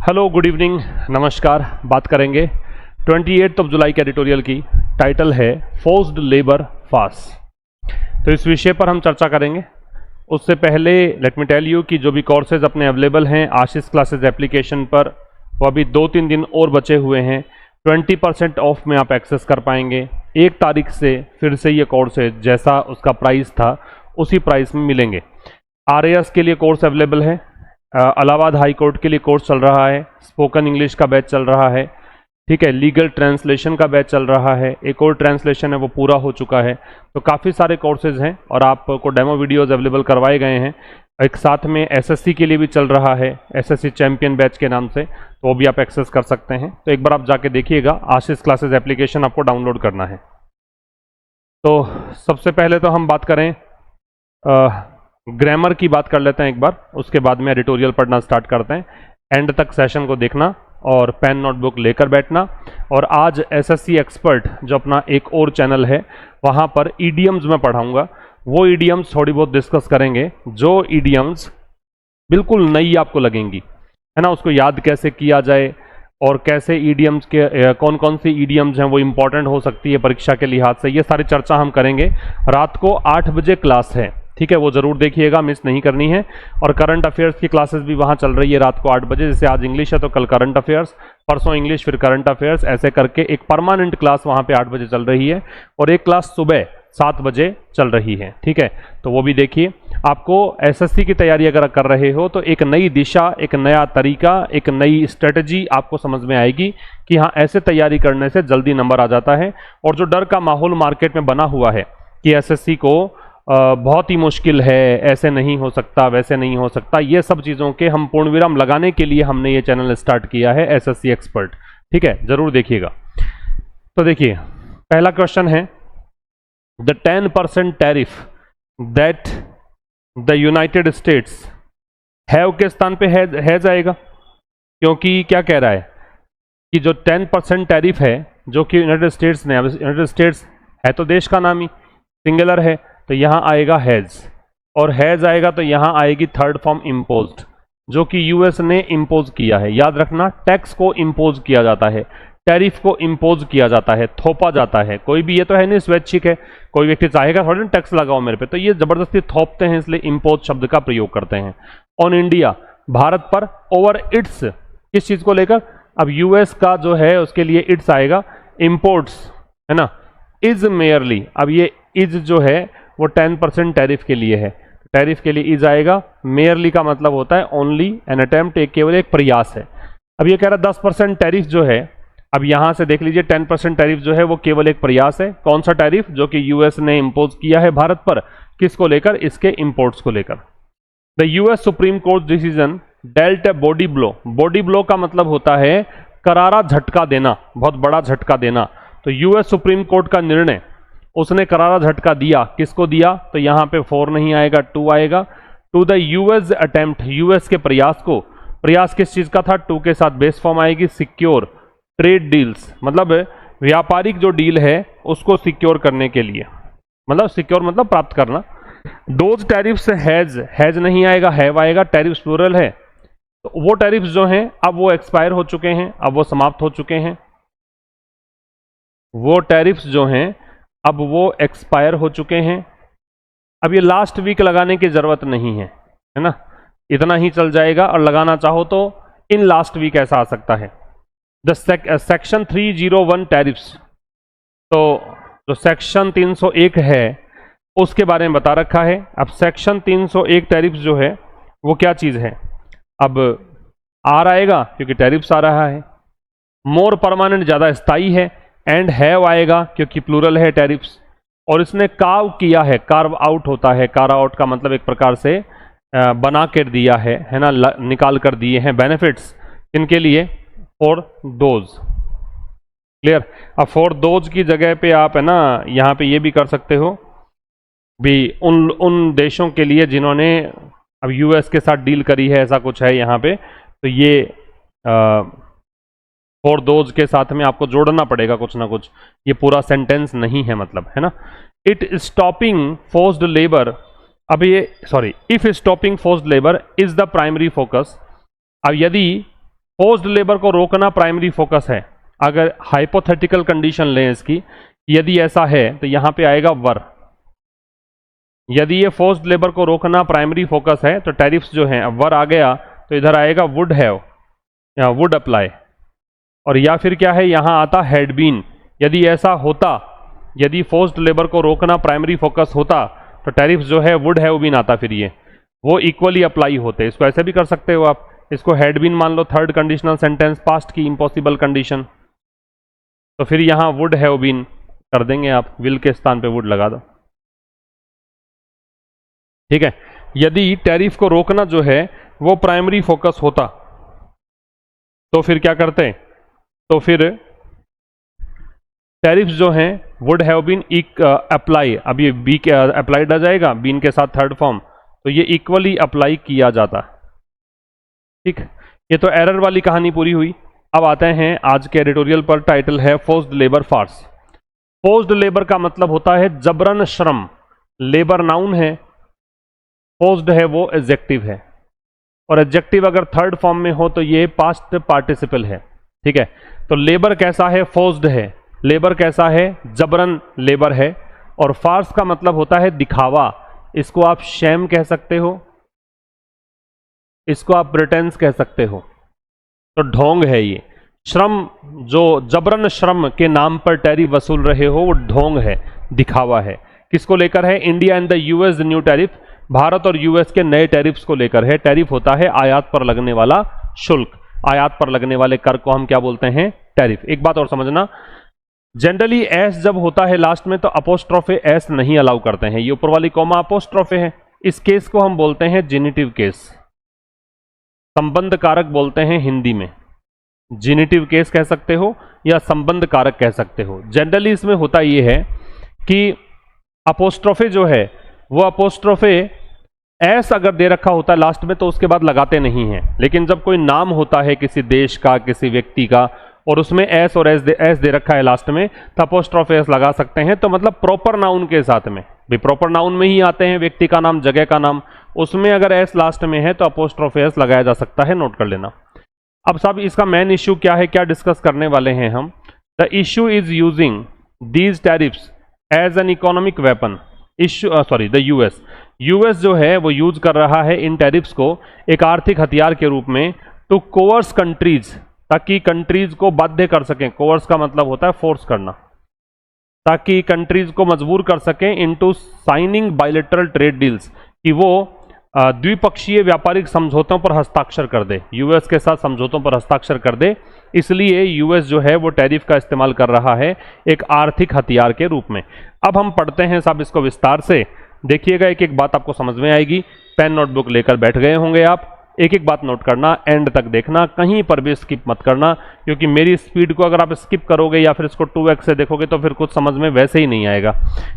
Hello, good evening, नमस्कार। बात करेंगे 28 जुलाई के एडिटोरियल की। टाइटल है फोर्स्ड लेबर फास्ट। तो इस विषय पर हम चर्चा करेंगे। उससे पहले लेट मी टेल यू कि जो भी कोर्सेज अपने अवेलेबल हैं आशीष क्लासेज एप्लीकेशन पर, वो अभी 2-3 दिन और बचे हुए हैं। 20% ऑफ में आप एक्सेस कर पाएंगे। 1 तारीख से फिर से ये कोर्सेज जैसा उसका प्राइस था उसी प्राइस में मिलेंगे। RAS के लिए कोर्स अवेलेबल है, इलाहाबाद हाई कोर्ट के लिए कोर्स चल रहा है, स्पोकन इंग्लिश का बैच चल रहा है, ठीक है, लीगल ट्रांसलेशन का बैच चल रहा है, एक और ट्रांसलेशन है वो पूरा हो चुका है। तो काफ़ी सारे कोर्सेज हैं और आपको डेमो वीडियोज़ अवेलेबल करवाए गए हैं। एक साथ में SSC के लिए भी चल रहा है, SSC चैम्पियन बैच के नाम से, तो वो भी आप एक्सेस कर सकते हैं। तो एक बार आप जाके देखिएगा, आशीष क्लासेज एप्लीकेशन आपको डाउनलोड करना है। तो सबसे पहले तो हम बात करें ग्रामर की बात कर लेते हैं एक बार, उसके बाद में एडिटोरियल पढ़ना स्टार्ट करते हैं। एंड तक सेशन को देखना और पेन नोटबुक लेकर बैठना। और आज SSC एक्सपर्ट जो अपना एक और चैनल है वहाँ पर ईडियम्स में पढ़ाऊँगा। वो ईडियम्स थोड़ी बहुत डिस्कस करेंगे जो ईडियम्स बिल्कुल नई आपको लगेंगी, है ना। उसको याद कैसे किया जाए और कैसे ईडियम्स के कौन कौन सी ईडियम्स हैं वो इम्पॉर्टेंट हो सकती है परीक्षा के लिहाज से, ये सारी चर्चा हम करेंगे। रात को 8 बजे क्लास है, ठीक है, वो जरूर देखिएगा, मिस नहीं करनी है। और करंट अफेयर्स की क्लासेस भी वहाँ चल रही है रात को 8 बजे। जैसे आज इंग्लिश है तो कल करंट अफेयर्स, परसों इंग्लिश, फिर करंट अफेयर्स, ऐसे करके एक परमानेंट क्लास वहाँ पे 8 बजे चल रही है। और एक क्लास सुबह 7 बजे चल रही है, ठीक है। तो वो भी देखिए। आपको SSC की तैयारी अगर कर रहे हो तो एक नई दिशा, एक नया तरीका, एक नई स्ट्रेटजी आपको समझ में आएगी कि हाँ, ऐसे तैयारी करने से जल्दी नंबर आ जाता है। और जो डर का माहौल मार्केट में बना हुआ है कि SSC को बहुत ही मुश्किल है, ऐसे नहीं हो सकता, वैसे नहीं हो सकता, ये सब चीज़ों के हम पूर्ण विराम लगाने के लिए हमने ये चैनल स्टार्ट किया है SSC एक्सपर्ट, ठीक है, जरूर देखिएगा। तो देखिए, पहला क्वेश्चन है the 10% tariff that the United states have के स्थान पे है जाएगा, क्योंकि क्या कह रहा है कि जो 10% टैरिफ है जो कि यूनाइटेड स्टेट्स ने, यूनाइटेड स्टेट्स है तो देश का नाम ही, सिंगुलर है, तो यहाँ आएगा हैज, और हैज आएगा तो यहाँ आएगी थर्ड फॉर्म इम्पोज्ड, जो कि यूएस ने इम्पोज किया है। याद रखना, टैक्स को इम्पोज किया जाता है, टैरिफ को इम्पोज किया जाता है, थोपा जाता है। कोई भी ये तो है नहीं स्वैच्छिक है, कोई व्यक्ति चाहेगा थोड़ी ना टैक्स लगाओ मेरे पे, तो ये जबरदस्ती थोपते हैं, इसलिए इम्पोज शब्द का प्रयोग करते हैं। ऑन इंडिया, भारत पर, ओवर इट्स, किस चीज को लेकर, अब यूएस का जो है उसके लिए इट्स आएगा, इम्पोर्ट्स, है ना, इज मेयरली, अब ये इज जो है वो 10% टैरिफ के लिए है, टैरिफ के लिए इज आएगा। मेयरली का मतलब होता है ओनली एन अटेम्प्ट, एक केवल एक प्रयास है। अब ये कह रहा 10% टैरिफ जो है, अब यहां से देख लीजिए 10% टैरिफ जो है वो केवल एक प्रयास है। कौन सा टैरिफ? जो कि यूएस ने इंपोज किया है भारत पर, किसको लेकर? इसके इंपोर्ट्स को लेकर। The US supreme court decision dealt a body blow, body blow का मतलब होता है करारा झटका देना, बहुत बड़ा झटका देना। तो यूएस सुप्रीम कोर्ट का निर्णय, उसने करारा झटका दिया, किसको दिया? तो यहां पे 4 नहीं आएगा, 2 आएगा। To the US attempt, US के प्रयास को, प्रयास किस चीज का था? 2 के साथ बेस फॉर्म आएगी, सिक्योर ट्रेड डील्स, मतलब व्यापारिक जो डील है उसको सिक्योर करने के लिए, मतलब सिक्योर मतलब प्राप्त करना। दोज टैरिफ्स हैज, हैज नहीं आएगा, हैव आएगा, टैरिफ्स प्लूरल है। तो वो टैरिफ्स जो हैं अब वो एक्सपायर हो चुके हैं, अब वो समाप्त हो चुके हैं। वो टैरिफ्स जो हैं अब वो एक्सपायर हो चुके हैं। अब ये लास्ट वीक लगाने की जरूरत नहीं है, है ना, इतना ही चल जाएगा। और लगाना चाहो तो इन लास्ट वीक ऐसा आ सकता है। द सेक्शन 301 टैरिफ्स, तो जो सेक्शन 301 है उसके बारे में बता रखा है। अब सेक्शन 301 टैरिफ्स जो है वो क्या चीज है? अब आर आएगा क्योंकि टैरिफ्स आ रहा है, मोर परमानेंट ज्यादा स्थायी है, एंड हैव आएगा क्योंकि प्लूरल है टैरिफ्स, और इसने कार्व किया है, कार्व आउट होता है, कार्व आउट का मतलब एक प्रकार से बना कर दिया है ना, निकाल कर दिए हैं बेनिफिट्स, इनके लिए, फॉर दोज, क्लियर। अब फॉर दोज की जगह पे आप, है ना, यहाँ पे ये भी कर सकते हो भी, उन देशों के लिए जिन्होंने अब यूएस के साथ डील करी है, ऐसा कुछ है यहाँ पे। तो ये फॉर दोज के साथ में आपको जोड़ना पड़ेगा कुछ ना कुछ, ये पूरा सेंटेंस नहीं है मतलब, है ना। इट स्टॉपिंग फोर्स्ड लेबर, अब ये sorry, if stopping forced labour is the primary focus, अब यदि फोर्स्ड लेबर को रोकना प्राइमरी फोकस है। अगर हाइपोथेटिकल कंडीशन लें इसकी, यदि ऐसा है तो यहां पे आएगा वर। यदि ये फोर्स्ड लेबर को रोकना प्राइमरी फोकस है तो टैरिफ्स जो हैं, अब वर आ गया तो इधर आएगा वुड हैव या वुड अप्लाई, और या फिर क्या है यहां आता हैड बीन। यदि ऐसा होता, यदि फोर्स्ड लेबर को रोकना प्राइमरी फोकस होता तो टैरिफ्स जो है वुड हैव बीन आता, फिर ये वो इक्वली अप्लाई होते। इसको ऐसे भी कर सकते हो आप, इसको हैड बीन मान लो, थर्ड कंडीशनल सेंटेंस, पास्ट की इम्पॉसिबल कंडीशन, तो फिर यहां वुड हैव बीन कर देंगे आप, विल के स्थान पे वुड लगा दो। ठीक है, यदि टैरिफ को रोकना जो है वो प्राइमरी फोकस होता तो फिर क्या करते, तो फिर टैरिफ्स जो हैं वुड हैव बीन अप्लाई, अब ये बी के अप्लाइड आ जाएगा, बीन के साथ थर्ड फॉर्म, तो ये इक्वली अप्लाई किया जाता। ठीक, ये तो एरर वाली कहानी पूरी हुई। अब आते हैं आज के एडिटोरियल पर, टाइटल है forced labour farce. Forced labour का मतलब होता है जबरन श्रम। लेबर नाउन है, फोर्स्ड है वो एडजेक्टिव है, और एडजेक्टिव अगर थर्ड फॉर्म में हो तो ये पास्ट पार्टिसिपल है। ठीक है, तो लेबर कैसा है, फोर्स्ड है। लेबर कैसा है, जबरन लेबर है। और फार्स का मतलब होता है दिखावा। इसको आप शैम कह सकते हो, इसको आप प्रिटेंस कह सकते हो, तो ढोंग है ये। श्रम, जो जबरन श्रम के नाम पर टैरिफ वसूल रहे हो वो ढोंग है, दिखावा है। किसको लेकर है, India and the US new tariff, Bharat और यूएस के नए टैरिफ्स को लेकर है। टैरिफ होता है आयात पर लगने वाला शुल्क, आयात पर लगने वाले कर को हम क्या बोलते हैं, टैरिफ। एक बात और समझना, जनरली एस जब होता है लास्ट में तो अपोस्ट्रोफे एस नहीं अलाउ करते हैं, ये ऊपर वाली कॉमा अपोस्ट्रोफे है। इस केस को हम बोलते हैं जेनिटिव केस, संबंध कारक बोलते हैं हिंदी में। जेनिटिव केस कह सकते हो या संबंध कारक कह सकते हो। जनरली इसमें होता यह है कि अपोस्ट्रोफे जो है वो अपोस्ट्रोफे एस अगर दे रखा होता है लास्ट में तो उसके बाद लगाते नहीं हैं, लेकिन जब कोई नाम होता है किसी देश का, किसी व्यक्ति का, और उसमें एस और एस दे रखा है लास्ट में, तो अपोस्ट्रोफे एस लगा सकते हैं। तो मतलब प्रॉपर नाउन के साथ में भी, प्रॉपर नाउन में ही आते हैं व्यक्ति का नाम, जगह का नाम, उसमें अगर एस लास्ट में है तो अपोस्ट्रोफे एस लगाया जा सकता है, नोट कर लेना। अब साहब इसका मेन इश्यू क्या है, क्या डिस्कस करने वाले हैं हम। The issue is using these tariffs as an economic weapon. The US जो है वो यूज कर रहा है इन टैरिफ्स को एक आर्थिक हथियार के रूप में, टू कोवर्स कंट्रीज, ताकि कंट्रीज को बाध्य कर सकें। कोवर्स का मतलब होता है फोर्स करना, ताकि कंट्रीज को मजबूर कर सकें into signing bilateral trade deals, कि वो द्विपक्षीय व्यापारिक समझौतों पर हस्ताक्षर कर दे, यूएस के साथ समझौतों पर हस्ताक्षर कर दे। इसलिए यूएस जो है वो टैरिफ का इस्तेमाल कर रहा है एक आर्थिक हथियार के रूप में। अब हम पढ़ते हैं साहब इसको विस्तार से, देखिएगा एक एक बात आपको समझ में आएगी। पेन नोटबुक लेकर बैठ गए होंगे आप, एक एक बात नोट करना, एंड तक देखना, कहीं पर भी स्किप मत करना, क्योंकि मेरी स्पीड को अगर आप स्किप करोगे या फिर इसको 2x से देखोगे तो फिर कुछ समझ में वैसे ही नहीं आएगा।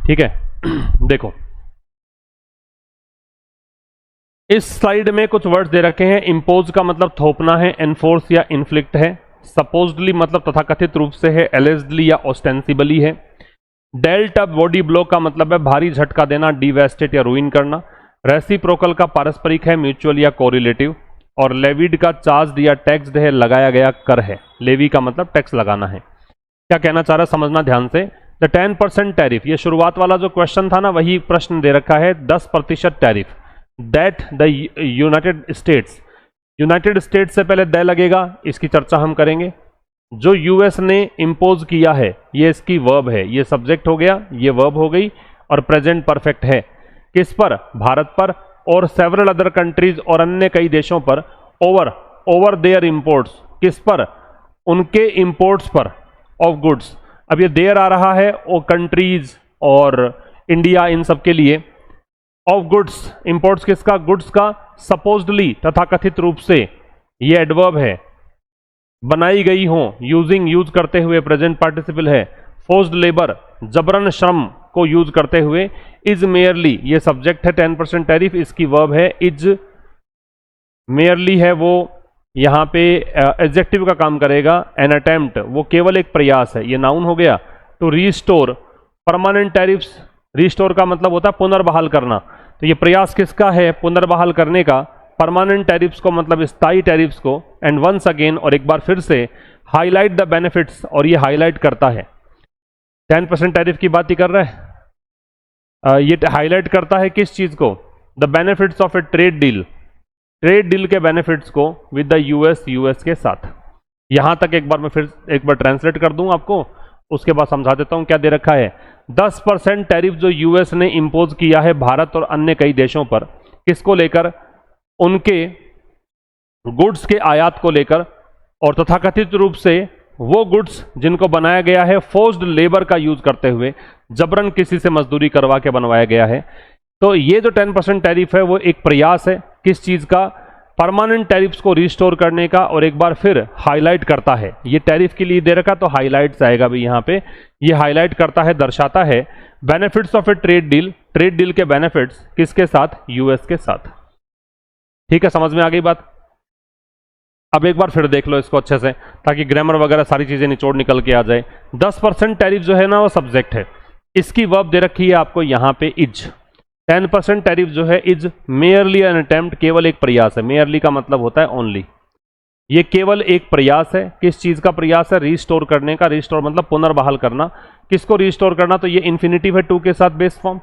ठीक है देखो इस स्लाइड में कुछ वर्ड्स दे रखे हैं। इंपोज का मतलब थोपना है, एनफोर्स या इन्फ्लिक्ट है। सपोज्डली मतलब तथाकथित रूप से है, एलिज्डली या ऑस्टेंसिबली है। डेल्ट अ बॉडी ब्लो का मतलब है भारी झटका देना, डिवेस्टेट या रुइन करना। रेसिप्रोकल का पारस्परिक है, म्यूचुअल या कोरिलेटिव। और लेविड का चार्ज या टैक्स्ड है, लगाया गया कर है। लेवी का मतलब टैक्स लगाना है। क्या कहना चाह रहा है समझना ध्यान से। द 10% टैरिफ, ये शुरुआत वाला जो क्वेश्चन था ना वही प्रश्न दे रखा है। 10% tariff that the United states से पहले द लगेगा, इसकी चर्चा हम करेंगे। जो यूएस ने इंपोज किया है ये इसकी वर्ब है, ये सब्जेक्ट हो गया, ये वर्ब हो गई, और प्रेजेंट परफेक्ट है। किस पर, भारत पर, और सेवरल अदर कंट्रीज, और अन्य कई देशों पर। ओवर देयर इंपोर्ट्स, किस पर, उनके इंपोर्ट्स पर, ऑफ गुड्स। अब ये देयर आ रहा है और कंट्रीज और इंडिया इन सब के लिए। ऑफ गुड्स, इंपोर्ट्स किसका, गुड्स का। सपोज्डली तथाकथित रूप से, ये एडवर्ब है। बनाई गई हो, यूजिंग यूज करते हुए, प्रेजेंट पार्टिसिपल है। फोर्स्ड लेबर, जबरन श्रम को यूज करते हुए। इज मेयरली, ये सब्जेक्ट है। 10% टैरिफ, इसकी वर्ब है इज। मेयरली है वो यहां पे एडजेक्टिव का काम करेगा। एन अटेम्प्ट, वो केवल एक प्रयास है, ये नाउन हो गया। To restore permanent tariffs, restore का मतलब होता है पुनर्बहाल करना। तो ये प्रयास किसका है पुनर्बहाल करने का, परमानेंट टैरिफ्स को मतलब स्थायी टैरिफ्स को, एंड वंस अगेन और एक बार फिर से हाईलाइट द बेनिफिट्स, और ये हाईलाइट करता है 10% टैरिफ की बात ही कर रहा है। ये हाईलाइट करता है किस चीज को? The benefits of A trade deal, trade deal के बेनिफिट्स को विद द यूएस के साथ। यहां तक एक बार मैं फिर एक बार ट्रांसलेट कर दूं आपको, उसके बाद समझा देता हूं क्या दे रखा है। 10% टैरिफ जो यूएस ने इंपोज किया है भारत और अन्य कई देशों पर, किसको लेकर? उनके गुड्स के आयात को लेकर, और तथाकथित रूप से वो गुड्स जिनको बनाया गया है फोर्स्ड लेबर का यूज करते हुए, जबरन किसी से मजदूरी करवा के बनवाया गया है। तो ये जो 10% टैरिफ है वो एक प्रयास है किस चीज का? परमानेंट टैरिफ्स को रिस्टोर करने का, और एक बार फिर हाईलाइट करता है। ये टैरिफ के लिए दे रखा तो हाईलाइट्स आएगा भी यहाँ पे। ये हाईलाइट करता है, दर्शाता है benefits of A trade deal, trade deal के बेनिफिट्स किसके साथ? यूएस के साथ। ठीक है, समझ में आ गई बात? अब एक बार फिर देख लो इसको अच्छे से, ताकि ग्रामर वगैरह सारी चीजें निचोड़ निकल के आ जाए। 10% टैरिफ जो है ना वो सब्जेक्ट है, इसकी वर्ब दे रखी है आपको यहाँ पे इज। 10% टैरिफ जो है इज मेयरली एन अटेम्प्ट, केवल एक प्रयास है। मेयरली का मतलब होता है ओनली, ये केवल एक प्रयास है। किस चीज का प्रयास है? रिस्टोर करने का। रिस्टोर मतलब पुनर्बहाल करना। किसको रिस्टोर करना? तो ये इन्फिनिटिव है, टू के साथ बेस फॉर्म,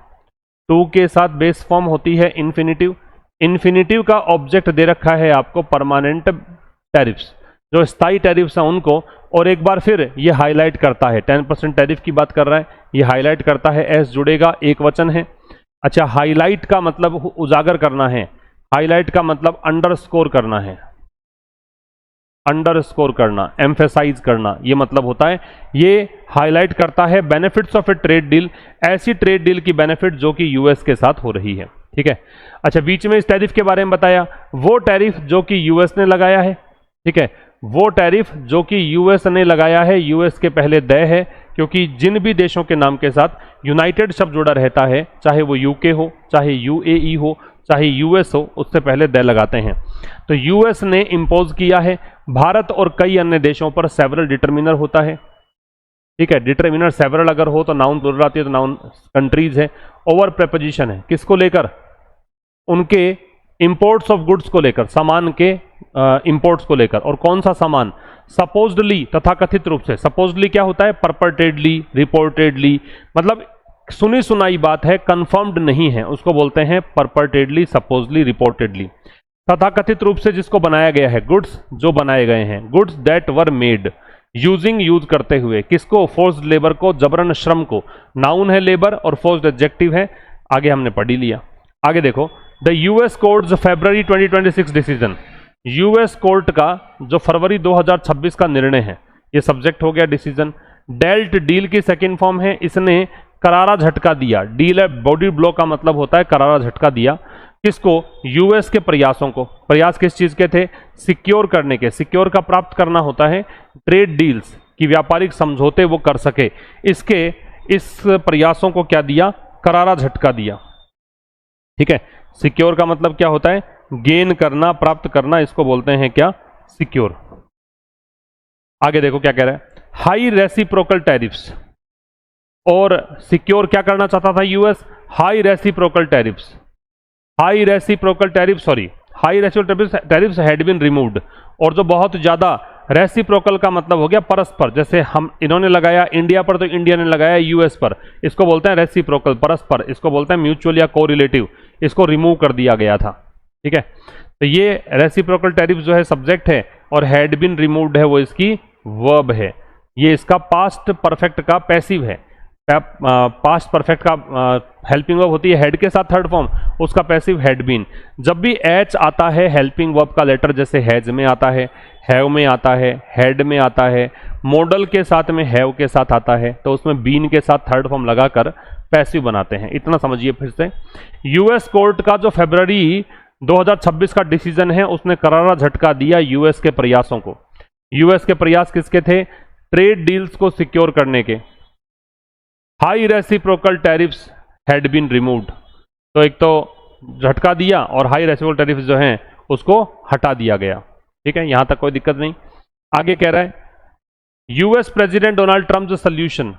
टू के साथ बेस फॉर्म होती है इन्फिनिटिव। इन्फिनिटिव का ऑब्जेक्ट दे रखा है आपको परमानेंट टैरिफ्स, जो स्थायी टैरिफ्स हैं उनको, और एक बार फिर ये हाईलाइट करता है। 10% टैरिफ की बात कर रहा है, ये हाईलाइट करता है। एस जुड़ेगा, एक वचन है। अच्छा, हाईलाइट का मतलब उजागर करना है, हाईलाइट का मतलब अंडरस्कोर करना है, अंडरस्कोर करना, एम्फेसाइज करना, ये मतलब होता है। ये हाईलाइट करता है benefits of A trade deal, ऐसी ट्रेड डील की बेनिफिट जो कि यूएस के साथ हो रही है। ठीक है। अच्छा, बीच में इस टैरिफ के बारे में बताया, वो टैरिफ जो कि यूएस ने लगाया है। ठीक है, वो टैरिफ जो कि यूएस ने लगाया है, यूएस के पहले द है, क्योंकि जिन भी देशों के नाम के साथ यूनाइटेड शब्द जुड़ा रहता है, चाहे वो यूके हो, चाहे यूएई हो, चाहे यूएस हो, उससे पहले द लगाते हैं। तो यूएस ने इंपोज किया है भारत और कई अन्य देशों पर। सेवरल डिटरमिनर होता है। ठीक है, डिटरमिनर सेवरल अगर हो तो नाउन प्लुरल आती है, तो नाउन कंट्रीज है। ओवर प्रेपोजिशन है, किसको लेकर? उनके इंपोर्ट्स ऑफ गुड्स को लेकर, सामान के इंपोर्ट्स को लेकर। और कौन सा सामान? सपोज्डली, तथाकथित रूप से। सपोज्डली क्या होता है? परपर्टेडली, रिपोर्टेडली, मतलब सुनी सुनाई बात है, कंफर्म्ड नहीं है, उसको बोलते हैं परपर्टेडली, सपोजली, रिपोर्टेडली। तथाकथित रूप से जिसको बनाया गया है, गुड्स जो बनाए गए हैं, goods that were made using, use करते हुए, किसको? फोर्स्ड लेबर को, जबरन श्रम को। नाउन है लेबर और फोर्स्ड एडजेक्टिव है। आगे हमने पढ़ ही लिया। आगे देखो, the US courts February 2026 decision, US court का जो फरवरी 2026 का निर्णय है, ये सब्जेक्ट हो गया डिसीजन। डेल्ट, डील की सेकेंड फॉर्म है, इसने करारा झटका दिया। डील है, बॉडी ब्लो का मतलब होता है करारा झटका दिया। किसको? यूएस के प्रयासों को। प्रयास किस चीज के थे? सिक्योर करने के। सिक्योर का प्राप्त करना होता है ट्रेड डील्स की, व्यापारिक समझौते वो कर सके। इसके इस प्रयासों को क्या दिया? करारा झटका दिया। ठीक है, सिक्योर का मतलब क्या होता है? गेन करना, प्राप्त करना, इसको बोलते हैं क्या? सिक्योर। आगे देखो क्या कह रहा है, हाई रेसिप्रोकल टैरिफ्स। और सिक्योर क्या करना चाहता था US? High reciprocal tariffs. High reciprocal tariff, sorry, high reciprocal tariffs had been removed. और जो बहुत ज्यादा, रेसिप्रोकल का मतलब हो गया परस्पर, जैसे हम इन्होंने लगाया इंडिया पर तो इंडिया ने लगाया यूएस पर, इसको बोलते हैं रेसिप्रोकल, परस्पर। इसको बोलते हैं म्यूचुअल या कोरिलेटिव। इसको रिमूव कर दिया गया था। ठीक है, तो ये रेसिप्रोकल टैरिफ जो है सब्जेक्ट है, और हैड बीन रिमूव्ड है वो इसकी वर्ब है। ये इसका पास्ट परफेक्ट का पैसिव है। पास्ट परफेक्ट का हेल्पिंग वर्ब होती है हेड के साथ थर्ड फॉर्म, उसका पैसिव हैड बीन। जब भी एच आता है हेल्पिंग वर्ब का लेटर, जैसे हैज में आता है, हैव में आता है, हेड में आता है, मॉडल के साथ में हैव के साथ आता है, तो उसमें बीन के साथ थर्ड फॉर्म लगाकर पैसिव बनाते हैं। इतना समझिए फिर से। यूएस कोर्ट का जो फरवरी 2026 का डिसीजन है, उसने करारा झटका दिया यूएस के प्रयासों को। यूएस के प्रयास किसके थे? ट्रेड डील्स को सिक्योर करने के। High reciprocal tariffs had been removed, तो एक तो झटका दिया और हाई रेसिप्रोकल टैरिफ्स जो हैं उसको हटा दिया गया। ठीक है, यहां तक कोई दिक्कत नहीं। आगे कह रहा है, US president Donald Trump solution.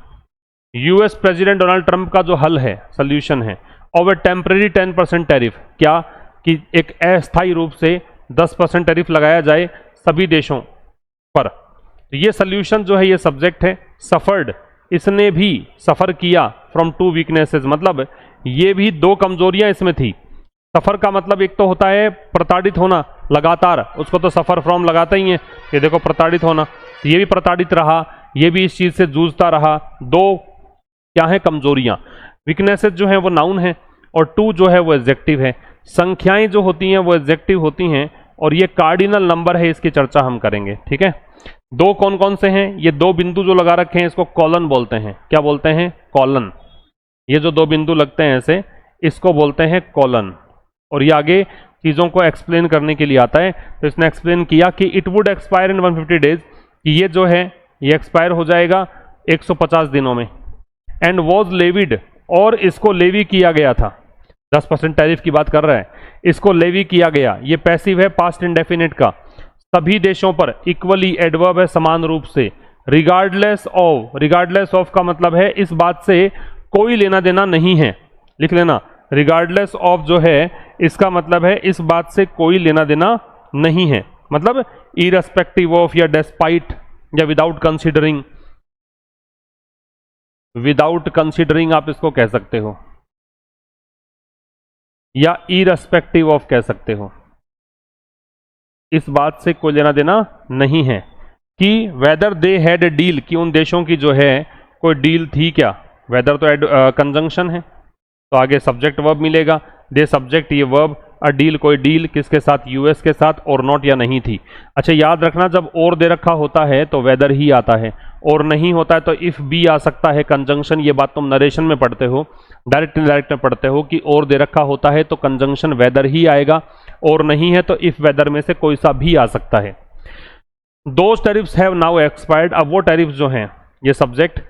US president Donald Trump का जो हल है, सोल्यूशन है, ऑफ ए टेम्परेरी 10% टैरिफ। क्या? कि एक अस्थायी रूप से 10% टैरिफ लगाया जाए सभी देशों पर। तो ये सोल्यूशन जो है, ये सब्जेक्ट है सफर्ड, इसने भी सफर किया फ्रॉम टू वीकनेसेस, मतलब ये भी दो कमजोरियां इसमें थी। सफर का मतलब एक तो होता है प्रताड़ित होना लगातार, उसको तो सफर फ्रॉम लगाता ही है। ये देखो प्रताड़ित होना, तो ये भी प्रताड़ित रहा, ये भी इस चीज से जूझता रहा। दो क्या है कमजोरियां। वीकनेसेस जो है वो नाउन है और टू जो है वो एडजेक्टिव है। संख्याएं जो होती हैं वो एडजेक्टिव होती हैं और ये कार्डिनल नंबर है, इसकी चर्चा हम करेंगे। ठीक है, दो कौन कौन से हैं? ये दो बिंदु जो लगा रखे हैं इसको कॉलन बोलते हैं। क्या बोलते हैं? कॉलन। ये जो दो बिंदु लगते हैं ऐसे, इसको बोलते हैं कॉलन। और ये आगे चीज़ों को एक्सप्लेन करने के लिए आता है। तो इसने एक्सप्लेन किया कि it would expire in 150 days, कि ये जो है ये एक्सपायर हो जाएगा 150 दिनों में। एंड वॉज लेविड, और इसको लेवी किया गया था। 10% टैरिफ की बात कर रहा है, इसको लेवी किया गया। ये पैसिव है पास्ट इंडेफिनिट का, सभी देशों पर इक्वली एडवर्ब है समान रूप से। रिगार्डलेस ऑफ, रिगार्डलेस ऑफ का मतलब है इस बात से कोई लेना देना नहीं है, लिख लेना। रिगार्डलेस ऑफ जो है इसका मतलब है इस बात से कोई लेना देना नहीं है, मतलब इररेस्पेक्टिव ऑफ या डेस्पाइट या विदाउट कंसीडरिंग, विदाउट कंसीडरिंग आप इसको कह सकते हो, या इररेस्पेक्टिव ऑफ कह सकते हो। इस बात से कोई लेना देना नहीं है कि whether they had a deal, कि उन देशों की जो है कोई डील थी क्या। वेदर तो कंजंक्शन है, तो आगे सब्जेक्ट वर्ब मिलेगा। दे सब्जेक्ट, ये वर्ब, अ डील कोई डील किसके साथ? यूएस के साथ, और नॉट या नहीं थी। अच्छा याद रखना, जब और दे रखा होता है तो वेदर ही आता है, और नहीं होता है तो इफ भी आ सकता है कंजंक्शन। ये बात तुम नरेशन में पढ़ते हो, डायरेक्ट इनडायरेक्ट में पढ़ते हो कि और दे रखा होता है तो कंजंक्शन वेदर ही आएगा, और नहीं है तो इफ वेदर में से कोई सा भी आ सकता है। Those tariffs have now expired, अब वो टैरिफ्स जो हैं, ये subject,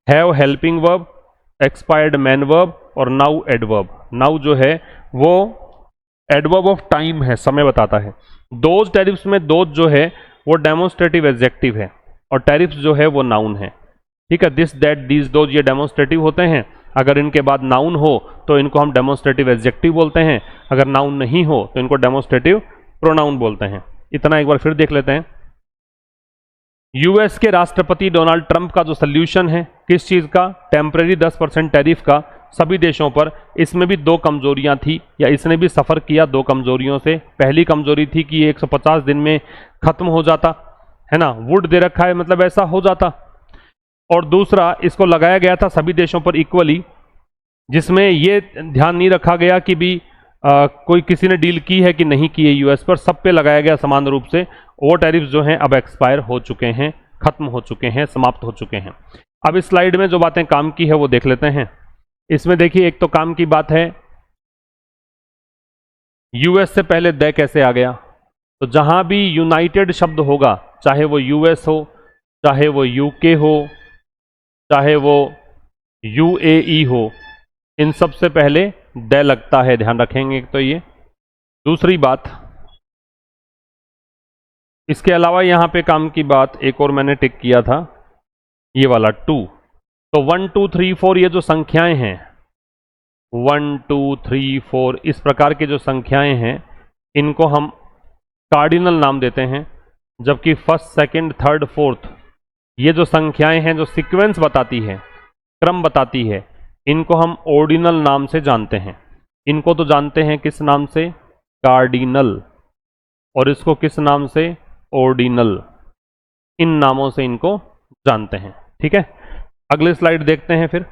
have helping verb, expired man verb और नाउ एडवर्ब। नाउ जो है वो एडवर्ब ऑफ टाइम है, समय बताता है। दोज टैरिफ्स में दोज जो है वो डेमोन्स्ट्रेटिव एडजेक्टिव है और टैरिफ्स जो है वो नाउन है। ठीक है, दिस दैट दीज दोज ये डेमोन्स्ट्रेटिव होते हैं। अगर इनके बाद नाउन हो तो इनको हम डेमोन्स्ट्रेटिव एडजेक्टिव बोलते हैं, अगर नाउन नहीं हो तो इनको डेमोन्स्ट्रेटिव प्रोनाउन बोलते हैं। इतना एक बार फिर देख लेते हैं। यूएस के राष्ट्रपति डोनाल्ड ट्रंप का जो सोल्यूशन है किस चीज का? टेम्परेरी 10% टैरिफ का सभी देशों पर। इसमें भी दो कमजोरियां थी, या इसने भी सफर किया दो कमजोरियों से। पहली कमजोरी थी कि ये 150 दिन में खत्म हो जाता है ना, वुड दे रखा है मतलब ऐसा हो जाता। और दूसरा, इसको लगाया गया था सभी देशों पर इक्वली, जिसमें ये ध्यान नहीं रखा गया कि भी कोई किसी ने डील की है कि नहीं की है यूएस पर, सब पे लगाया गया समान रूप से। वो टैरिफ्स जो हैं अब एक्सपायर हो चुके हैं, खत्म हो चुके हैं, समाप्त हो चुके हैं। अब इस स्लाइड में जो बातें काम की है वो देख लेते हैं। इसमें देखिए, एक तो काम की बात है यूएस से पहले दे कैसे आ गया। तो जहां भी यूनाइटेड शब्द होगा, चाहे वो यूएस हो, चाहे वो यूके हो, चाहे वो यूएई हो, इन सब से पहले दे लगता है, ध्यान रखेंगे। तो ये दूसरी बात, इसके अलावा यहां पे काम की बात एक और मैंने टिक किया था, ये वाला 2। तो 1 2 3 4 ये जो संख्याएं हैं, 1 2 3 4 इस प्रकार की जो संख्याएं हैं, इनको हम कार्डिनल नाम देते हैं। जबकि फर्स्ट, सेकंड, थर्ड, फोर्थ ये जो संख्याएं हैं, जो सीक्वेंस बताती है, क्रम बताती है, इनको हम ऑर्डिनल नाम से जानते हैं। इनको तो जानते हैं किस नाम से? कार्डिनल। और इसको किस नाम से? ऑर्डिनल। इन नामों से इनको जानते हैं। ठीक है, अगले स्लाइड देखते हैं फिर।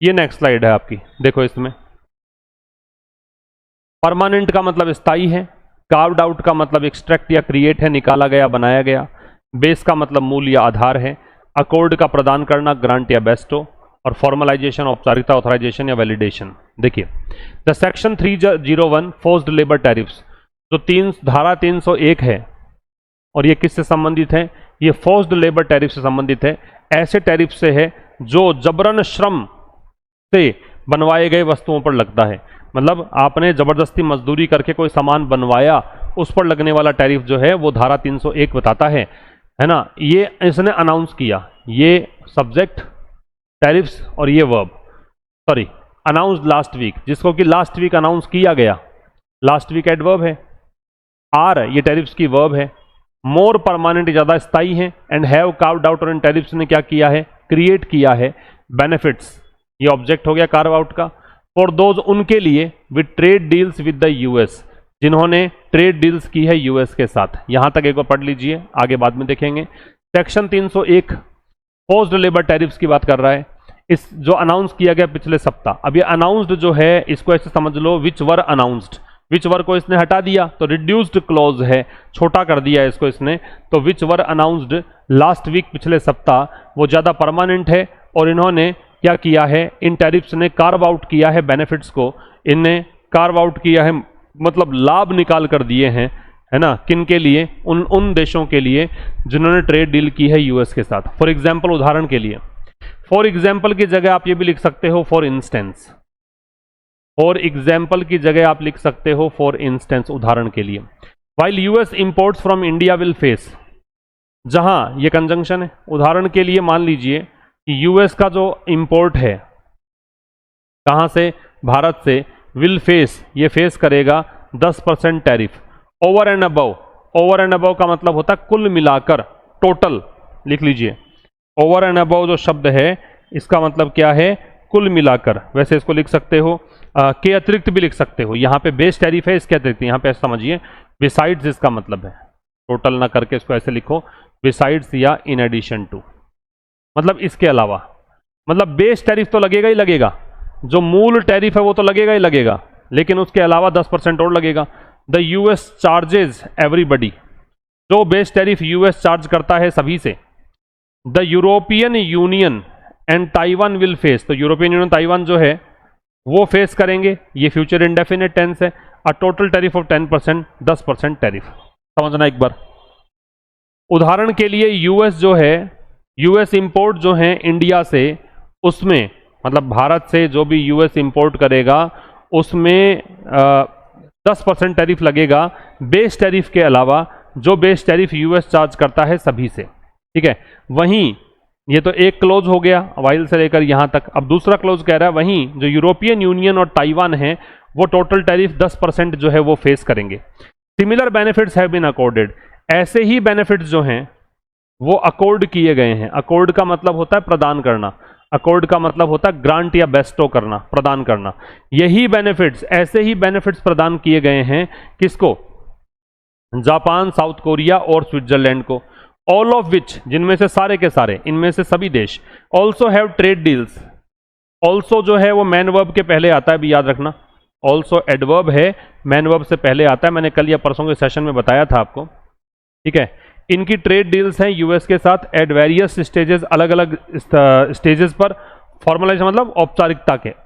ये नेक्स्ट स्लाइड है आपकी, देखो इसमें परमानेंट का मतलब स्थायी है, कार्व्ड आउट का मतलब एक्सट्रैक्ट या क्रिएट है, निकाला गया, बनाया गया। बेस का मतलब मूल या आधार है। अकॉर्ड का प्रदान करना, ग्रांट या बेस्टो। और फॉर्मलाइजेशन, औपचारिकता, ऑथराइजेशन या वैलिडेशन। देखिए, the section 301 forced labour tariffs, जो धारा 301 है, और ये किससे संबंधित है? ये फोर्स्ड लेबर टैरिफ से संबंधित है। ऐसे टैरिफ से है जो जबरन श्रम से बनवाए गए वस्तुओं पर लगता है। मतलब आपने जबरदस्ती मजदूरी करके कोई सामान बनवाया, उस पर लगने वाला टैरिफ जो है वो धारा 301 बताता है ना। ये इसने अनाउंस किया, ये सब्जेक्ट टैरिफ्स और ये verb, sorry announced last week, जिसको कि लास्ट वीक अनाउंस किया गया, लास्ट वीक एडवर्ब है। आर ये टैरिफ्स की वर्ब है। मोर परमानेंट ज़्यादा स्थायी है। एंड हैव कार्व्ड आउट, और इन टैरिफ्स ने क्या किया है, क्रिएट किया है बेनिफिट्स, ये ऑब्जेक्ट हो गया कार्व आउट का। फॉर दोज उनके लिए with trade deals with the US, जिन्होंने ट्रेड डील्स की है यूएस के साथ। यहां तक एक बार पढ़ लीजिए, आगे बाद में देखेंगे। सेक्शन 301 फोर्स्ड लेबर टैरिफ्स की बात कर रहा है, इस जो अनाउंस किया गया पिछले सप्ताह। अब ये अनाउंस्ड जो है इसको ऐसे समझ लो विच वर अनाउंस्ड, विच वर को इसने हटा दिया तो रिड्यूस्ड क्लॉज है, छोटा कर दिया इसको इसने, तो विच वर अनाउंस्ड लास्ट वीक पिछले सप्ताह वो ज़्यादा परमानेंट है। और इन्होंने क्या किया है, इन टैरिफ्स ने कार्व आउट किया है बेनिफिट्स को, इनने कार्व आउट किया है मतलब लाभ निकाल कर दिए हैं, है ना, किन के लिए, उन देशों के लिए जिन्होंने ट्रेड डील की है यूएस के साथ। फॉर एग्जाम्पल, उदाहरण के लिए, फॉर एग्जाम्पल की जगह आप ये भी लिख सकते हो फॉर इंस्टेंस। फॉर एग्जाम्पल की जगह आप लिख सकते हो फॉर इंस्टेंस, उदाहरण के लिए। While US imports from India will face, जहां ये कंजंक्शन है, उदाहरण के लिए मान लीजिए कि यूएस का जो इंपोर्ट है कहां से, भारत से, विल फेस ये फेस करेगा 10% tariff over and above. Over and above का मतलब होता है कुल मिलाकर, टोटल लिख लीजिए। ओवर एंड अबव जो शब्द है इसका मतलब क्या है, कुल मिलाकर। वैसे इसको लिख सकते हो के अतिरिक्त भी लिख सकते हो, यहाँ पे बेस टैरिफ है इसके अतिरिक्त, यहाँ पे ऐसा समझिए बिसाइड्स इसका मतलब है, टोटल ना करके इसको ऐसे लिखो बिसाइड्स या इन एडिशन टू, मतलब इसके अलावा। मतलब बेस टैरिफ तो लगेगा ही लगेगा, जो मूल टैरिफ है वो तो लगेगा ही लगेगा, लेकिन उसके अलावा 10% और लगेगा। द यूएस चार्जेज एवरीबडी, जो बेस टैरिफ यूएस चार्ज करता है सभी से। The European union and Taiwan will face, तो यूरोपियन यूनियन ताइवान जो है वो फेस करेंगे, ये फ्यूचर इंडेफिनिट टेंस है। A total tariff of 10%, 10% tariff, समझना एक बार। उदाहरण के लिए यूएस जो है, यूएस इंपोर्ट जो है इंडिया से, उसमें मतलब भारत से जो भी यूएस इंपोर्ट करेगा उसमें 10% टैरिफ लगेगा बेस टैरिफ के अलावा, जो बेस टैरिफ यूएस चार्ज करता है सभी से, ठीक है। वहीं ये तो एक क्लोज हो गया वाइल से लेकर यहां तक। अब दूसरा क्लोज कह रहा है वहीं जो यूरोपियन यूनियन और ताइवान है वो टोटल टैरिफ 10% जो है वो फेस करेंगे। Similar benefits have been accorded, ऐसे ही बेनिफिट्स जो हैं वो अकॉर्ड किए गए हैं। अकॉर्ड का मतलब होता है प्रदान करना, अकॉर्ड का मतलब होता है ग्रांट या बेस्टो करना, प्रदान करना। यही बेनिफिट्स, ऐसे ही बेनिफिट्स प्रदान किए गए हैं किसको, जापान, साउथ कोरिया और स्विट्जरलैंड को। ऑल ऑफ विच, जिनमें से सारे के सारे, इनमें से सभी देश, also have trade deals. Also जो है वो मैन वर्ब के पहले आता है, भी याद रखना। ऑल्सो एडवर्ब है, मैन वर्ब से पहले आता है, मैंने कल या परसों के सेशन में बताया था आपको, ठीक है। इनकी ट्रेड डील्स हैं यूएस के साथ एट वेरियस स्टेजेस, अलग अलग स्टेजेस पर। फॉर्मलाइजेशन मतलब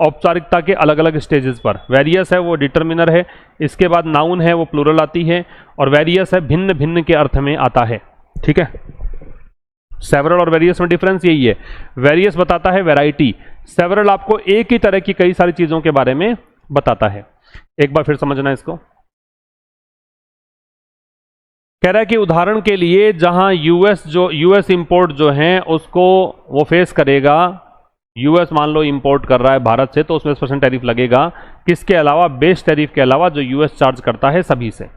औपचारिकता के अलग अलग स्टेजेस पर। वेरियस है वो डिटर्मिनर है, इसके बाद नाउन है वो प्लूरल आती है, और वेरियस है भिन्न भिन्न के अर्थ में आता है, ठीक है। सेवरल और वेरियस में डिफरेंस यही है, वेरियस बताता है वैरायटी, सेवरल आपको एक ही तरह की कई सारी चीजों के बारे में बताता है। एक बार फिर समझना इसको। कह रहा है कि उदाहरण के लिए जहां यूएस इंपोर्ट जो है उसको वो फेस करेगा, यूएस मान लो इंपोर्ट कर रहा है भारत से, तो उसमें 10% टैरिफ लगेगा, किसके अलावा, बेस टैरिफ के अलावा जो यूएस चार्ज करता है सभी से।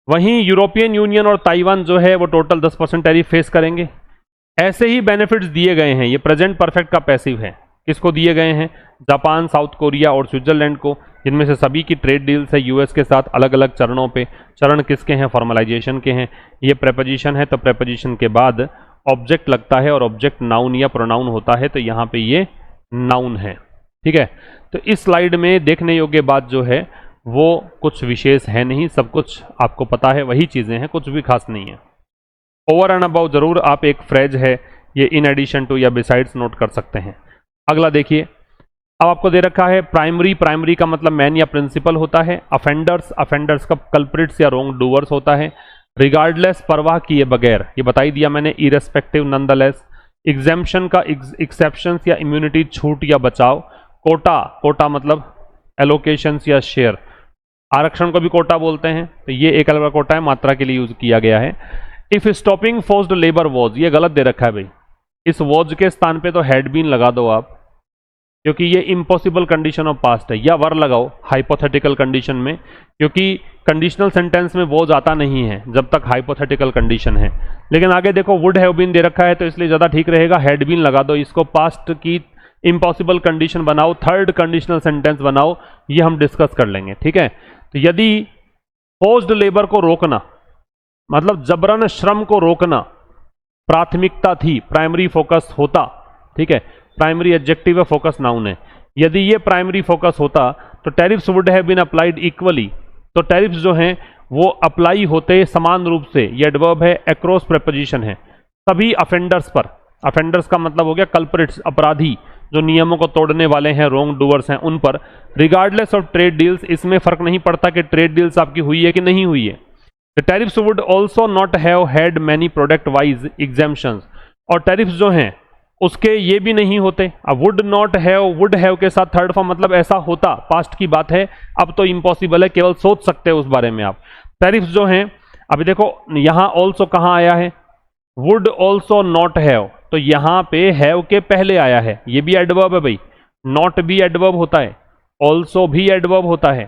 वहीं यूरोपियन यूनियन और ताइवान जो है वो टोटल 10% टैरिफ फेस करेंगे। ऐसे ही बेनिफिट्स दिए गए हैं, ये प्रेजेंट परफेक्ट का पैसिव है, किसको दिए गए हैं, जापान, साउथ कोरिया और स्विट्जरलैंड को, जिनमें से सभी की ट्रेड डील्स है यूएस के साथ अलग अलग चरणों पे। चरण किसके हैं, फॉर्मलाइजेशन के हैं। ये प्रेपोजिशन है, तो प्रेपोजिशन के बाद ऑब्जेक्ट लगता है और ऑब्जेक्ट नाउन या प्रोनाउन होता है, तो यहाँ पे ये नाउन है, ठीक है। तो इस स्लाइड में देखने योग्य बात जो है वो कुछ विशेष है नहीं, सब कुछ आपको पता है, वही चीज़ें हैं, कुछ भी खास नहीं है। ओवर एंड अबाउट जरूर आप एक फ्रेज है ये इन एडिशन टू या बिसाइड्स नोट कर सकते हैं। अगला देखिए, अब आपको दे रखा है प्राइमरी, प्राइमरी का मतलब मैन या प्रिंसिपल होता है। अफेंडर्स, अफेंडर्स का कल्प्रिट्स या रोंग डूअर्स होता है। रिगार्डलेस, परवाह किए बगैर, ये बता ही दिया मैंने। Irrespective, nonetheless. एग्जेम्पशन का एक्सेप्शंस या इम्यूनिटी, छूट या बचाव। कोटा, कोटा मतलब एलोकेशंस या शेयर, आरक्षण को भी कोटा बोलते हैं, तो ये एक अलग कोटा है, मात्रा के लिए यूज किया गया है। If stopping forced labour was, ये गलत दे रखा है भाई, इस वॉज के स्थान पे तो हैड बीन लगा दो आप, क्योंकि ये इम्पॉसिबल कंडीशन ऑफ पास्ट है, या वर लगाओ हाइपोथेटिकल कंडीशन में, क्योंकि कंडीशनल सेंटेंस में वो जाता नहीं है जब तक हाइपोथेटिकल कंडीशन है। लेकिन आगे देखो वुड हैव बीन दे रखा है तो इसलिए ज़्यादा ठीक रहेगा, हैड बीन लगा दो, इसको पास्ट की इम्पॉसिबल कंडीशन बनाओ, थर्ड कंडीशनल सेंटेंस बनाओ, ये हम डिस्कस कर लेंगे। ठीक है, तो यदि फोर्स्ड लेबर को रोकना मतलब जबरन श्रम को रोकना प्राथमिकता थी, प्राइमरी फोकस होता, ठीक है, प्राइमरी एडजेक्टिव है, फोकस नाउन है, यदि ये प्राइमरी फोकस होता तो tariffs would have been applied equally, तो टैरिफ्स जो हैं वो अप्लाई होते समान रूप से, ये एडवर्ब है, अक्रॉस प्रेपोजिशन है, सभी अफेंडर्स पर। अफेंडर्स का मतलब हो गया कल्प्रिट्स, अपराधी जो नियमों को तोड़ने वाले हैं, रॉन्ग डूअर्स हैं, उन पर, रिगार्डलेस ऑफ ट्रेड डील्स, इसमें फर्क नहीं पड़ता कि ट्रेड डील्स आपकी हुई है कि नहीं हुई है। The tariffs would also not have had many product wise exemptions, और टैरिफ्स जो हैं उसके ये भी नहीं होते। अब would not have, would have के साथ थर्ड फॉर्म मतलब ऐसा होता, पास्ट की बात है, अब तो इम्पॉसिबल है, केवल सोच सकते हैं उस बारे में आप। टैरिफ्स जो हैं, अभी देखो यहां ऑल्सो कहां आया है, वुड ऑल्सो नॉट हैव, तो यहां पे हैव के पहले आया है, ये भी एडवर्ब है भाई, नॉट भी एडवर्ब होता है, ऑल्सो भी एडवर्ब होता है,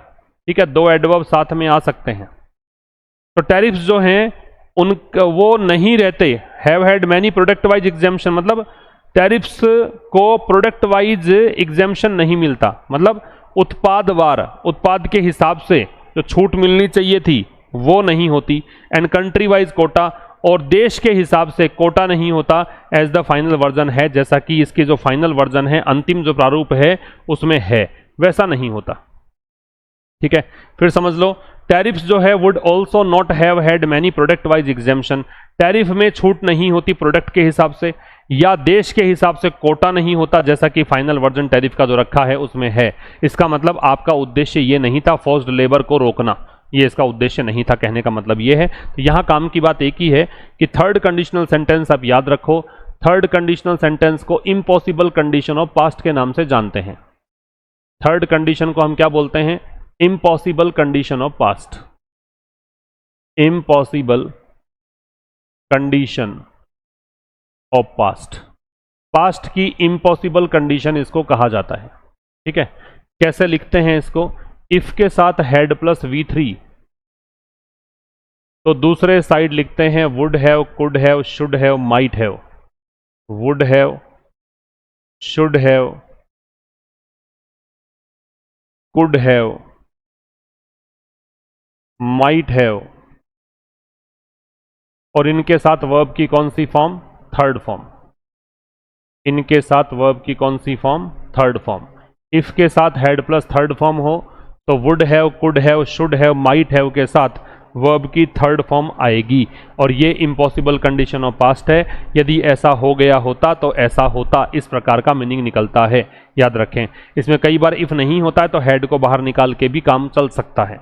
ठीक है, दो एडवर्ब साथ में आ सकते हैं। तो टैरिफ्स जो हैं उन वो नहीं रहते, have had many product wise exemption, मतलब टैरिफ्स को प्रोडक्ट वाइज एग्जेम्पशन नहीं मिलता, मतलब उत्पादवार, उत्पाद के हिसाब से जो छूट मिलनी चाहिए थी वो नहीं होती, एंड कंट्री वाइज कोटा, और देश के हिसाब से कोटा नहीं होता, एज द फाइनल वर्जन है, जैसा कि इसकी जो फाइनल वर्जन है, अंतिम जो प्रारूप है उसमें है, वैसा नहीं होता। ठीक है, फिर समझ लो, टैरिफ्स जो है would also not have had many product wise exemption, tariff में छूट नहीं होती प्रोडक्ट के हिसाब से, या देश के हिसाब से कोटा नहीं होता, जैसा कि फाइनल वर्जन टैरिफ का जो रखा है उसमें है। इसका मतलब आपका उद्देश्य ये नहीं था फोर्स्ड लेबर को रोकना, ये इसका उद्देश्य नहीं था, कहने का मतलब ये है। तो यहां काम की बात एक ही है कि थर्ड कंडीशनल सेंटेंस आप याद रखो, थर्ड कंडीशनल सेंटेंस को इम्पॉसिबल कंडीशन ऑफ पास्ट के नाम से जानते हैं। थर्ड कंडीशन को हम क्या बोलते हैं, impossible condition of past, impossible condition of past, past की इम्पॉसिबल कंडीशन इसको कहा जाता है। ठीक है, कैसे लिखते हैं इसको, इफ के साथ हैड प्लस V3, तो दूसरे साइड लिखते हैं would have, could have, should have, might have, would have, should have, could have, might have, और इनके साथ वर्ब की कौन सी फॉर्म, थर्ड फॉर्म, इनके साथ वर्ब की कौन सी फॉर्म, थर्ड फॉर्म। इफ के साथ हैड प्लस थर्ड फॉर्म हो तो would have, could have, should have, might have के साथ वर्ब की थर्ड फॉर्म आएगी, और ये इम्पॉसिबल कंडीशन ऑफ पास्ट है। यदि ऐसा हो गया होता तो ऐसा होता, इस प्रकार का मीनिंग निकलता है, याद रखें। इसमें कई बार इफ नहीं होता है तो हैड को बाहर निकाल के भी काम चल सकता है।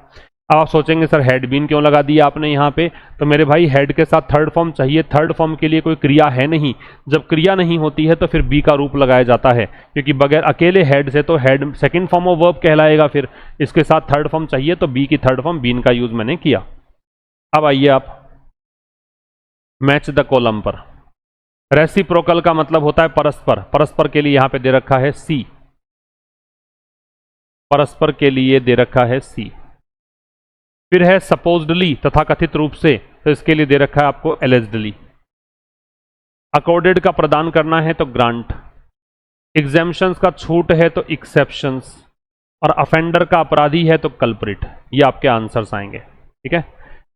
आप सोचेंगे सर हैड बीन क्यों लगा दिया आपने यहाँ पे, तो मेरे भाई हैड के साथ थर्ड फॉर्म चाहिए, थर्ड फॉर्म के लिए कोई क्रिया है नहीं, जब क्रिया नहीं होती है तो फिर बी का रूप लगाया जाता है, क्योंकि बगैर अकेले हैड से तो had second form of verb कहलाएगा, फिर इसके साथ थर्ड फॉर्म चाहिए तो बी की थर्ड फॉर्म, बीन का यूज मैंने किया। अब आइए आप मैच द कॉलम पर। रेसिप्रोकल का मतलब होता है परस्पर, परस्पर के लिए यहां पे दे रखा है सी, परस्पर के लिए दे रखा है सी। फिर है सपोज्डली, तथा कथित रूप से, तो इसके लिए दे रखा है आपको एलिजिडली। अकॉर्डेड का प्रदान करना है तो ग्रांट, एग्जेम्पशंस का छूट है तो एक्सेप्शंस, और अफेंडर का अपराधी है तो कल्प्रिट। ये आपके आंसर्स आएंगे। ठीक है,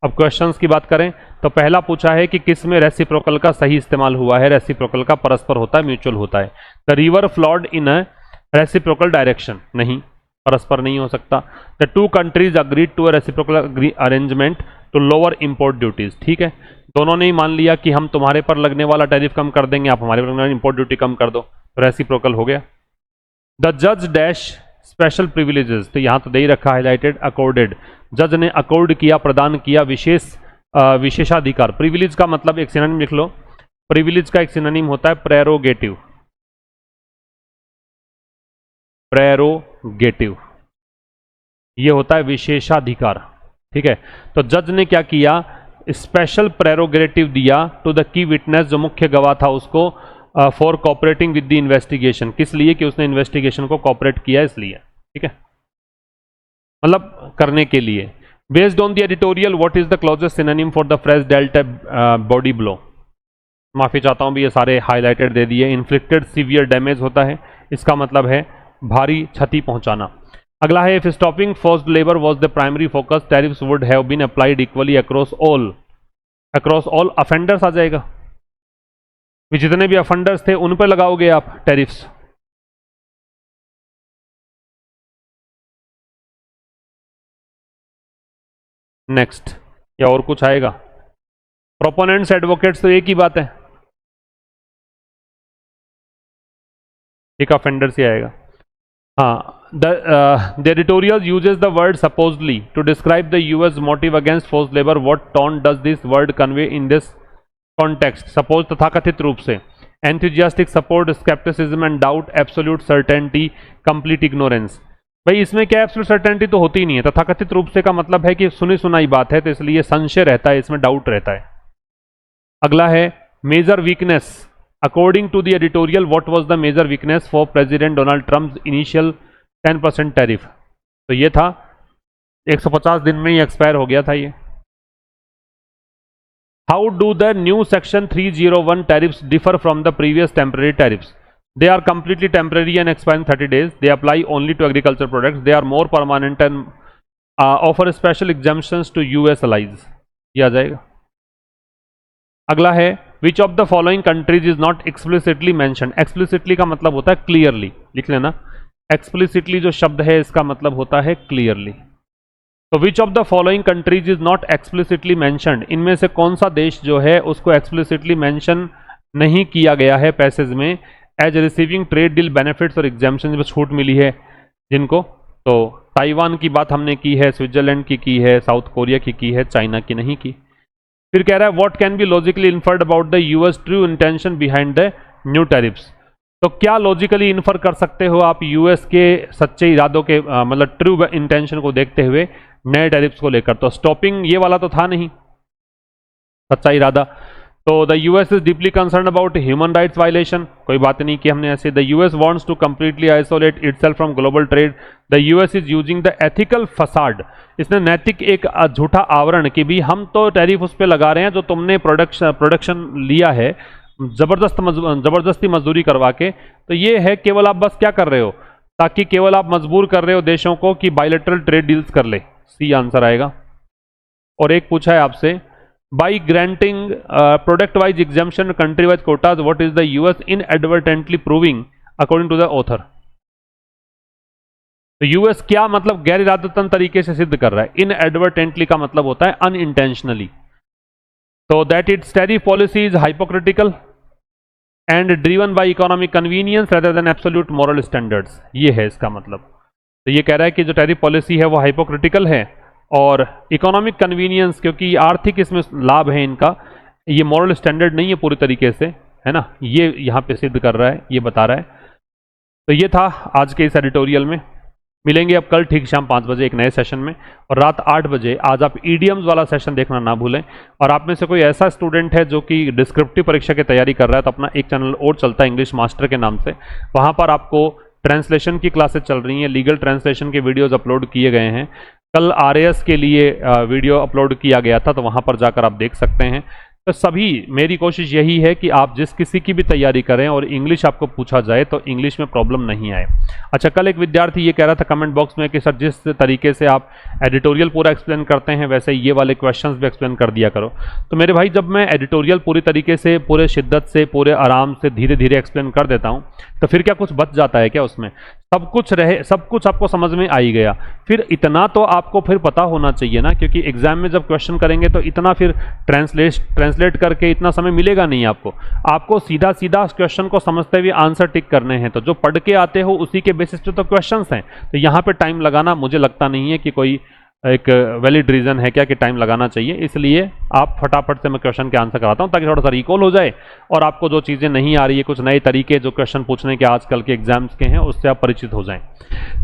अब क्वेश्चंस की बात करें तो पहला पूछा है कि किस में रेसिप्रोकल का सही इस्तेमाल हुआ है। रेसिप्रोकल का परस्पर होता है, म्यूचुअल होता है। The river flowed in a reciprocal direction, नहीं, परस्पर नहीं हो सकता। The two countries agreed to a reciprocal arrangement to lower import duties, ठीक है, दोनों ने ही मान लिया कि हम तुम्हारे पर लगने वाला टैरिफ कम कर देंगे, आप हमारे पर लगने वाली इंपोर्ट ड्यूटी कम कर दो, तो रेसिप्रोकल हो गया। द जज डैश स्पेशल प्रिविलेजेस, तो यहां तो दे ही रखा हाईलाइटेड, अकॉर्डेड, जज ने अकॉर्ड किया, प्रदान किया विशेषाधिकार। प्रिविलेज का मतलब एक सिनोनिम लिख लो, प्रिविलेज का एक सिनोनिम होता है प्रेरोगेटिव, प्रेरोगेटिव ये होता है विशेषाधिकार। ठीक है, तो जज ने क्या किया, स्पेशल प्रेरोगेटिव दिया टू द की विटनेस, जो मुख्य गवाह था उसको, for cooperating with the investigation, किस लिए कि उसने इन्वेस्टिगेशन को कोऑपरेट किया इसलिए, ठीक है, मतलब करने के लिए। Based on the editorial what is the closest synonym for the fresh dealt body blow, माफी चाहता हूं भी ये सारे हाईलाइटेड दे दिए। इन्फ्लिक्टेड सीवियर डैमेज होता है, इसका मतलब है भारी क्षति पहुंचाना। अगला है if stopping forced labour was the primary focus tariffs would have been applied equally across all offenders आ जाएगा, जितने भी अफेंडर्स थे उन पर लगाओगे आप टैरिफ्स। नेक्स्ट, या और कुछ आएगा? प्रोपोनेंट्स एडवोकेट्स तो एक ही बात है, एक अफेंडर्स ही आएगा। हाँ, the editorial uses the word supposedly to describe the US motive against forced labor. What tone does this word convey in this context? Suppose तथाकथित रूप से, enthusiastic support, skepticism and doubt, absolute certainty, complete ignorance। भाई इसमें क्या absolute certainty तो होती ही नहीं है। तथाकथित रूप से का मतलब है कि सुनी सुनाई बात है, तो इसलिए संशय रहता है, इसमें डाउट रहता है। अगला है major weakness. According to the editorial what was the major weakness for President Donald Trump initial 10% tariff? तो ये था 150 दिन में ही एक्सपायर हो गया था ये। How do the new section 301 tariffs differ from the previous temporary tariffs? They are completely temporary and expire in 30 days. They apply only to agriculture products. They are more permanent and offer special exemptions to US allies. ये आ जाएगा। अगला है which of the following countries is not explicitly mentioned? Explicitly का मतलब होता है clearly, लिख लेना। Explicitly जो शब्द है इसका मतलब होता है clearly। तो which of the following countries is not explicitly mentioned? इनमें से कौन सा देश जो है उसको explicitly mention नहीं किया गया है पैसेज में as receiving trade deal benefits और एग्जाम्पशन में छूट मिली है जिनको? तो ताइवान की बात हमने की है, स्विट्जरलैंड की है, साउथ कोरिया की है, चाइना की नहीं की। फिर कह रहा है what can be logically inferred about the US true intention behind the new tariffs? तो क्या लॉजिकली इन्फर कर सकते हो आप यूएस के सच्चे इरादों के मतलब ट्रू इंटेंशन को देखते हुए नए टैरिफ्स को लेकर? तो स्टॉपिंग ये वाला तो था नहीं सच्चा इरादा। तो the US is deeply concern about human rights violation, कोई बात नहीं की हमने ऐसे। The US wants to completely isolate itself from global trade. The US is using the ethical facade, इसने नैतिक एक झूठा आवरण कि भी हम तो टैरिफ उस पर लगा रहे हैं जो तुमने प्रोडक्शन लिया है जबरदस्ती मजदूरी करवा के। तो ये है केवल आप बस क्या कर रहे हो, ताकि केवल आप मजबूर कर रहे हो देशों को कि बायलैटरल ट्रेड डील्स कर ले। सी आंसर आएगा। और एक पूछा है आपसे by granting product wise exemption country wise quotas what is the US inadvertently proving according to the author? तो यूएस क्या मतलब गैर इरादतन तरीके से सिद्ध कर रहा है? इनएडवर्टेंटली का मतलब होता है अनइंटेंशनली। तो that it's tariff policy is hypocritical and driven by economic convenience rather than absolute moral standards, ये है इसका मतलब। तो ये कह रहा है कि जो टैरिफ पॉलिसी है वो हाइपोक्रिटिकल है और इकोनॉमिक कन्वीनियंस, क्योंकि आर्थिक इसमें लाभ है इनका, ये मॉरल स्टैंडर्ड नहीं है पूरी तरीके से, है ना, ये यहाँ पे सिद्ध कर रहा है, ये बता रहा है। तो ये था आज के इस एडिटोरियल में। मिलेंगे अब कल ठीक शाम 5 बजे एक नए सेशन में, और रात 8 बजे आज आप ईडियम्स वाला सेशन देखना ना भूलें। और आप में से कोई ऐसा स्टूडेंट है जो कि डिस्क्रिप्टिव परीक्षा की तैयारी कर रहा है, तो अपना एक चैनल और चलता है इंग्लिश मास्टर के नाम से, वहाँ पर आपको ट्रांसलेशन की क्लासेस चल रही हैं, लीगल ट्रांसलेशन के वीडियोज़ अपलोड किए गए हैं। कल RAS के लिए वीडियो अपलोड किया गया था, तो वहाँ पर जाकर आप देख सकते हैं। तो सभी मेरी कोशिश यही है कि आप जिस किसी की भी तैयारी करें और इंग्लिश आपको पूछा जाए तो इंग्लिश में प्रॉब्लम नहीं आए। अच्छा, कल एक विद्यार्थी ये कह रहा था कमेंट बॉक्स में कि सर जिस तरीके से आप एडिटोरियल पूरा एक्सप्लेन करते हैं वैसे ये वाले क्वेश्चंस भी एक्सप्लेन कर दिया करो। तो मेरे भाई, जब मैं एडिटोरियल पूरी तरीके से, पूरे शिद्दत से, पूरे आराम से, धीरे धीरे एक्सप्लेन कर देता हूँ, तो फिर क्या कुछ बच जाता है क्या उसमें? सब कुछ आपको समझ में आ ही गया। फिर इतना तो आपको फिर पता होना चाहिए ना, क्योंकि एग्जाम में जब क्वेश्चन करेंगे तो इतना फिर ट्रांसलेट करके इतना समय मिलेगा नहीं आपको सीधा सीधा क्वेश्चन को समझते हुए आंसर टिक करने हैं। तो जो पढ़ के आते हो उसी के बेसिस पे तो क्वेश्चंस हैं, तो यहाँ पे टाइम लगाना मुझे लगता नहीं है कि कोई एक वैलिड रीज़न है क्या कि टाइम लगाना चाहिए। इसलिए आप फटाफट से मैं क्वेश्चन के आंसर कराता हूँ ताकि थोड़ा सा रिकॉल हो जाए और आपको जो चीज़ें नहीं आ रही है, कुछ नए तरीके जो क्वेश्चन पूछने के आजकल के एग्जाम्स के हैं, उससे आप परिचित हो जाएं।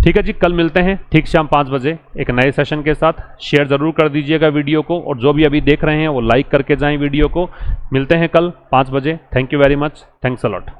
ठीक है जी, कल मिलते हैं ठीक शाम 5 बजे एक नए सेशन के साथ। शेयर ज़रूर कर दीजिएगा वीडियो को, और जो भी अभी देख रहे हैं वो लाइक करके जाएं वीडियो को। मिलते हैं कल 5 बजे। Thank you very much, thanks a lot.